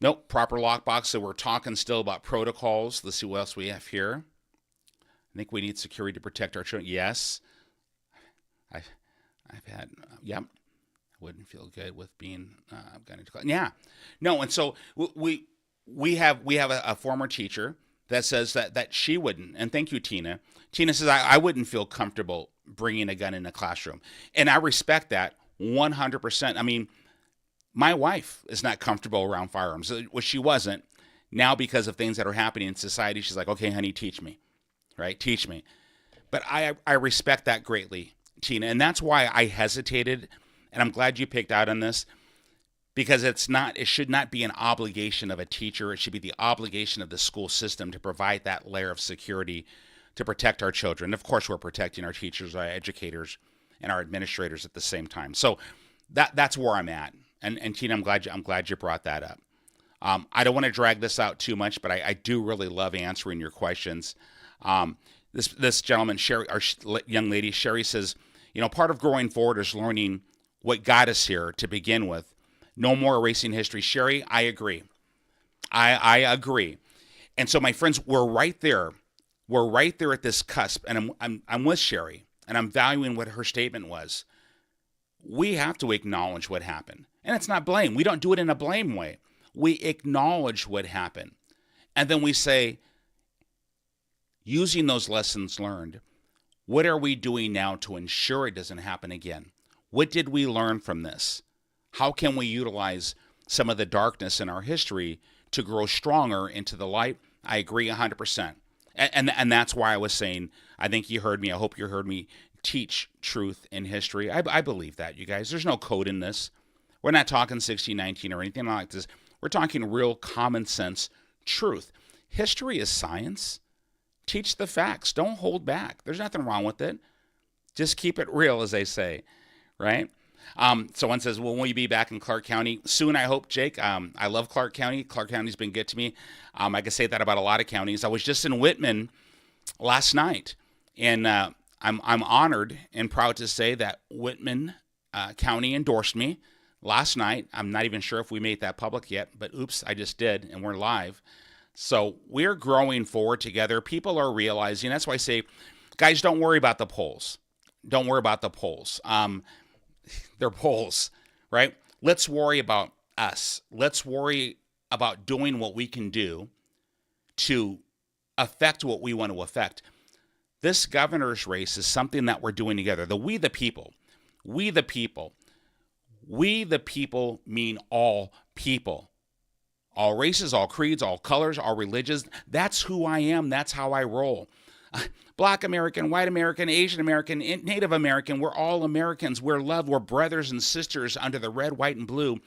Nope, proper lockbox. So we're talking still about protocols. Let's see what else we have here. I think we need security to protect our children. Yes. I've had, yep. I wouldn't feel good with being going to class. Yeah. No, and so we have a former teacher that says that she wouldn't. And thank you, Tina. Tina says, I wouldn't feel comfortable bringing a gun in a classroom. And I respect that 100%. I mean, my wife is not comfortable around firearms. Well, she wasn't. Now, because of things that are happening in society, she's like, okay, honey, teach me, right? Teach me. But I respect that greatly, Tina. And that's why I hesitated. And I'm glad you picked out on this, because it should not be an obligation of a teacher. It should be the obligation of the school system to provide that layer of security to protect our children. Of course, we're protecting our teachers, our educators, and our administrators at the same time. So that's where I'm at. And Tina, I'm glad you brought that up. I don't want to drag this out too much, but I do really love answering your questions. This gentleman, Sherry, our young lady, Sherry, says, part of growing forward is learning what got us here to begin with. No more erasing history. Sherry, I agree. I agree. And so, my friends, we're right there. We're right there at this cusp, and I'm with Sherry, and I'm valuing what her statement was. We have to acknowledge what happened. And it's not blame. We don't do it in a blame way. We acknowledge what happened. And then we say, using those lessons learned, what are we doing now to ensure it doesn't happen again? What did we learn from this? How can we utilize some of the darkness in our history to grow stronger into the light? I agree 100%. And that's why I was saying, I think you heard me. I hope you heard me teach truth in history. I believe that, you guys. There's no code in this. We're not talking 1619 or anything like this. We're talking real common sense truth. History is science. Teach the facts. Don't hold back. There's nothing wrong with it. Just keep it real, as they say, right? Someone says, well, will you be back in Clark County? Soon, I hope, Jake. I love Clark County. Clark County's been good to me. I can say that about a lot of counties. I was just in Whitman last night, and I'm honored and proud to say that Whitman County endorsed me last night. I'm not even sure if we made that public yet, but oops, I just did, and we're live. So we're growing forward together. People are realizing. That's why I say, guys, don't worry about the polls. Don't worry about the polls. They're polls, right? Let's worry about us. Let's worry about doing what we can do to affect what we want to affect. This governor's race is something that we're doing together. We the people. We the people. We the people mean all people. All races, all creeds, all colors, all religions. That's who I am. That's how I roll. Black American, white American, Asian American, Native American, we're all Americans. We're loved. We're brothers and sisters under the red, white, and blue.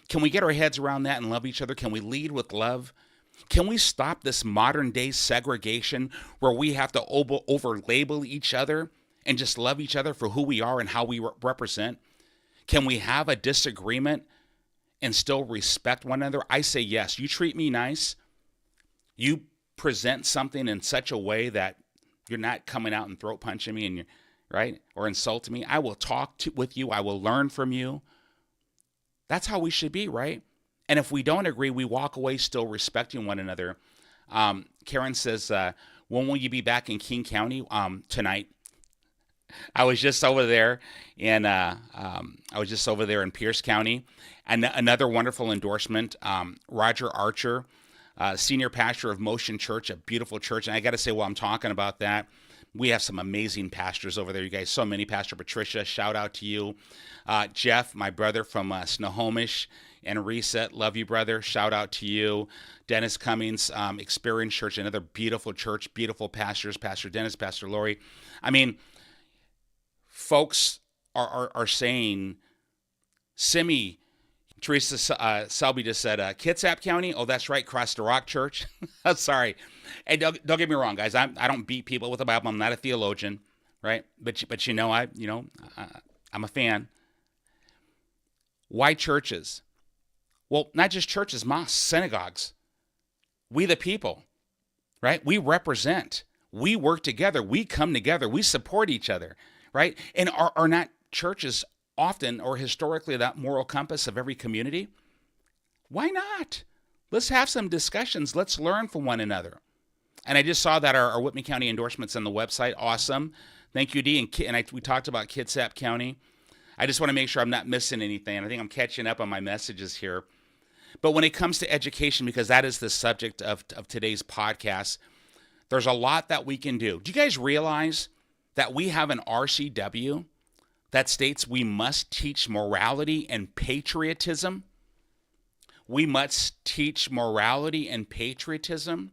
Can we get our heads around that and love each other? Can we lead with love? Can we stop this modern day segregation where we have to over-label each other and just love each other for who we are and how we represent? Can we have a disagreement and still respect one another? I say yes. You treat me nice. You present something in such a way that you're not coming out and throat punching me, and you're right, or insulting me. I will talk with you. I will learn from you. That's how we should be, right? And if we don't agree, we walk away still respecting one another. Karen says, when will you be back in King County? Tonight. I was just over there in Pierce County. And another wonderful endorsement, Roger Archer, senior pastor of Motion Church, a beautiful church. And I got to say, while I'm talking about that, we have some amazing pastors over there, you guys. So many. Pastor Patricia, shout out to you. Jeff, my brother from Snohomish and Reset, love you, brother. Shout out to you. Dennis Cummings, Experience Church, another beautiful church, beautiful pastors, Pastor Dennis, Pastor Lori. I mean, folks are saying, Simi, Teresa Selby just said, Kitsap County? Oh, that's right, Cross the Rock Church. Sorry. Hey, don't get me wrong, guys. I don't beat people with the Bible. I'm not a theologian, right? But you know, I'm a fan. Why churches? Well, not just churches, mosques, synagogues. We the people, right? We represent. We work together. We come together. We support each other, right? And are not churches often or historically that moral compass of every community? Why not? Let's have some discussions. Let's learn from one another. And I just saw that our Whitman County endorsements on the website. Awesome. Thank you, Dee. We talked about Kitsap County. I just want to make sure I'm not missing anything. I think I'm catching up on my messages here. But when it comes to education, because that is the subject of today's podcast, there's a lot that we can do. Do you guys realize that we have an RCW that states we must teach morality and patriotism? We must teach morality and patriotism.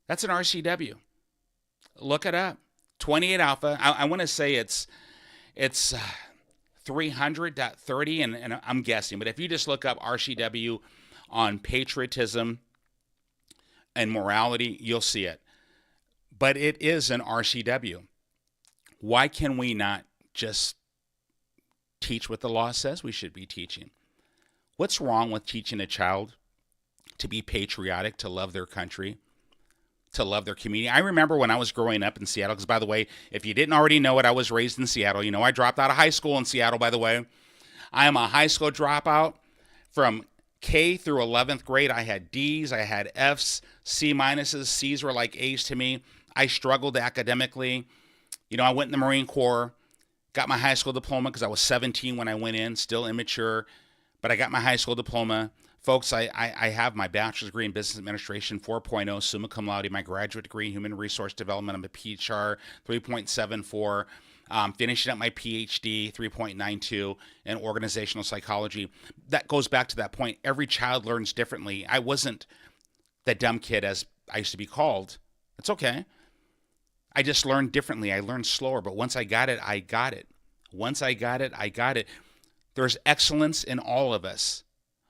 That's an RCW. Look it up. 28 Alpha. I want to say it's 300.30, and I'm guessing. But if you just look up RCW on patriotism and morality, you'll see it. But it is an RCW. Why can we not just teach what the law says we should be teaching? What's wrong with teaching a child to be patriotic, to love their country, to love their community? I remember when I was growing up in Seattle, because by the way, if you didn't already know it, I was raised in Seattle. You know, I dropped out of high school in Seattle, by the way. I am a high school dropout. From K through 11th grade, I had D's, I had F's, C minuses. C's were like A's to me. I struggled academically. You know, I went in the Marine Corps, got my high school diploma because I was 17 when I went in, still immature, but I got my high school diploma. Folks, I have my bachelor's degree in business administration, 4.0, summa cum laude, my graduate degree in human resource development. I'm a PHR, 3.74, finishing up my PhD, 3.92, in organizational psychology. That goes back to that point. Every child learns differently. I wasn't the dumb kid, as I used to be called. It's okay. I just learned differently. I learned slower, but once I got it, I got it. Once I got it, I got it. There's excellence in all of us.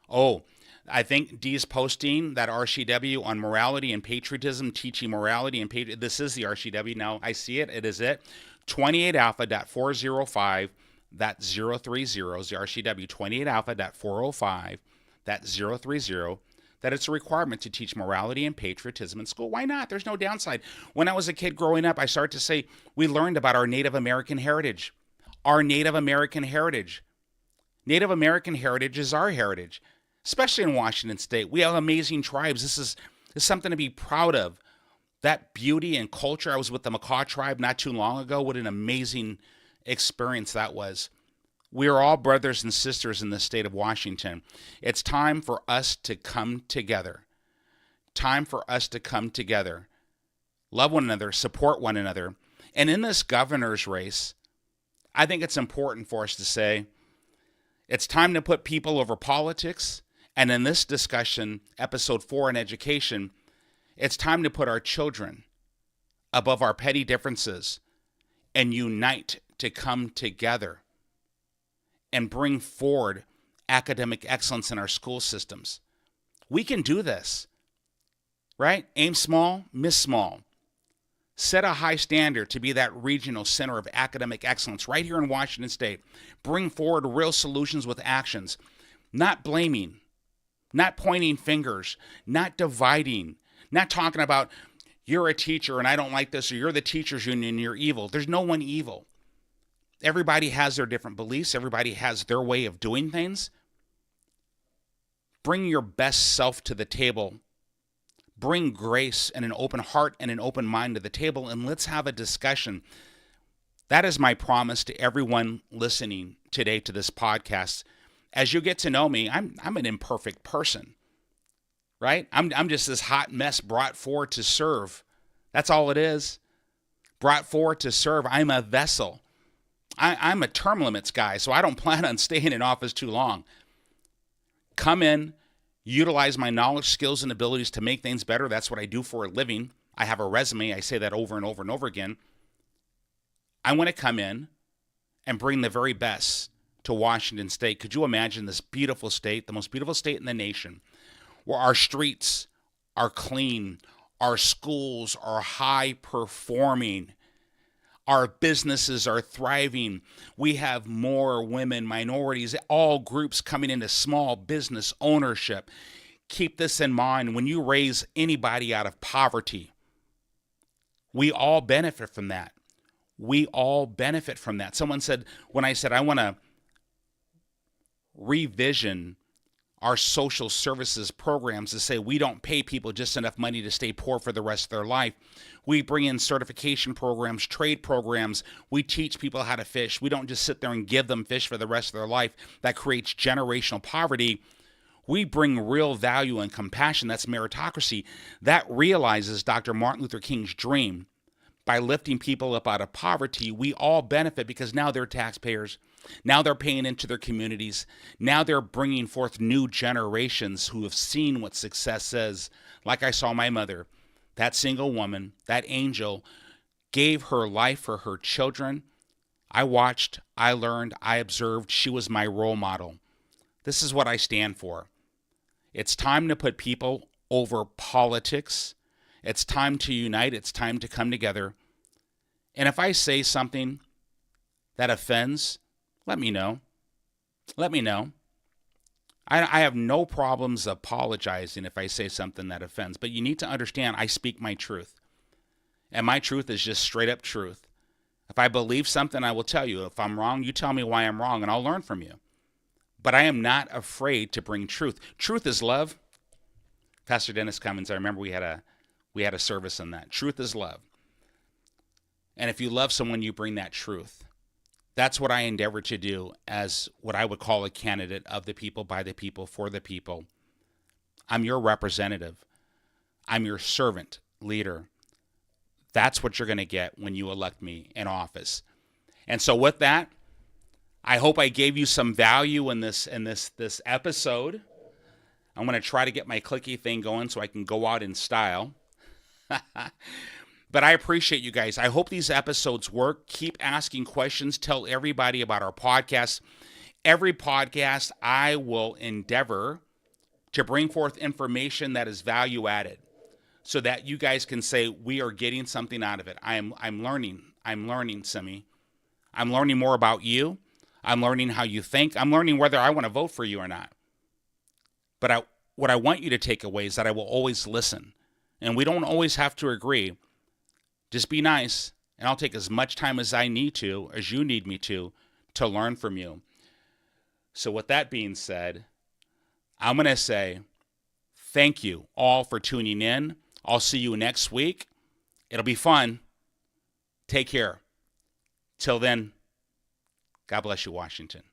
Oh, I think Dee's posting that RCW on morality and patriotism, teaching morality and patriotism. This is the RCW. Now I see it. It is it. 28alpha.405.030 is the RCW. 28alpha.405.030. That it's a requirement to teach morality and patriotism in school. Why not? There's no downside. When I was a kid growing up, I started to say we learned about our Native American heritage. our Native American heritage. Native American heritage is our heritage, especially in Washington State. We have amazing tribes. This is something to be proud of. That beauty and culture. I was with the Makah tribe not too long ago. What an amazing experience that was. We are all brothers and sisters in the state of Washington. It's time for us to come together. Time for us to come together. Love one another, support one another. And in this governor's race, I think it's important for us to say, it's time to put people over politics. And in this discussion, episode 4 in education, it's time to put our children above our petty differences and unite to come together and bring forward academic excellence in our school systems. We can do this, right? Aim small, miss small. Set a high standard to be that regional center of academic excellence right here in Washington State. Bring forward real solutions with actions, not blaming, not pointing fingers, not dividing, not talking about you're a teacher and I don't like this, or you're the teachers union and you're evil. There's no one evil. Everybody has their different beliefs. Everybody has their way of doing things. Bring your best self to the table. Bring grace and an open heart and an open mind to the table, and let's have a discussion. That is my promise to everyone listening today to this podcast. As you get to know me, I'm an imperfect person, right? I'm just this hot mess brought forward to serve. That's all it is. Brought forward to serve. I'm a vessel. I'm a term limits guy, so I don't plan on staying in office too long. Come in, utilize my knowledge, skills, and abilities to make things better. That's what I do for a living. I have a resume. I say that over and over and over again. I want to come in and bring the very best to Washington State. Could you imagine this beautiful state, the most beautiful state in the nation, where our streets are clean, our schools are high performing, our businesses are thriving. We have more women, minorities, all groups coming into small business ownership. Keep this in mind. When you raise anybody out of poverty, we all benefit from that. We all benefit from that. Someone said, when I said I want to revision our social services programs to say we don't pay people just enough money to stay poor for the rest of their life. We bring in certification programs, trade programs. We teach people how to fish. We don't just sit there and give them fish for the rest of their life. That creates generational poverty. We bring real value and compassion. That's meritocracy. That realizes Dr. Martin Luther King's dream. By lifting people up out of poverty, we all benefit because now they're taxpayers. Now they're paying into their communities. Now they're bringing forth new generations who have seen what success is. Like I saw my mother, that single woman, that angel, gave her life for her children. I watched, I learned, I observed. She was my role model. This is what I stand for. It's time to put people over politics. It's time to unite. It's time to come together. And if I say something that offends, let me know. Let me know. I have no problems apologizing if I say something that offends, but you need to understand I speak my truth. And my truth is just straight up truth. If I believe something, I will tell you. If I'm wrong, you tell me why I'm wrong, and I'll learn from you. But I am not afraid to bring truth. Truth is love. Pastor Dennis Cummins, I remember we had a service on that. Truth is love. And if you love someone, you bring that truth. That's what I endeavor to do as what I would call a candidate of the people, by the people, for the people. I'm your representative. I'm your servant leader. That's what you're going to get when you elect me in office. And so with that, I hope I gave you some value in this episode. I'm going to try to get my clicky thing going so I can go out in style. But I appreciate you guys. I hope these episodes work. Keep asking questions. Tell everybody about our podcast. Every podcast, I will endeavor to bring forth information that is value added so that you guys can say, we are getting something out of it. I'm learning, Simi. I'm learning more about you. I'm learning how you think. I'm learning whether I want to vote for you or not. But what I want you to take away is that I will always listen. And we don't always have to agree. Just be nice, and I'll take as much time as I need to, as you need me to to learn from you. So with that being said, I'm going to say thank you all for tuning in. I'll see you next week. It'll be fun. Take care. Till then, God bless you, Washington.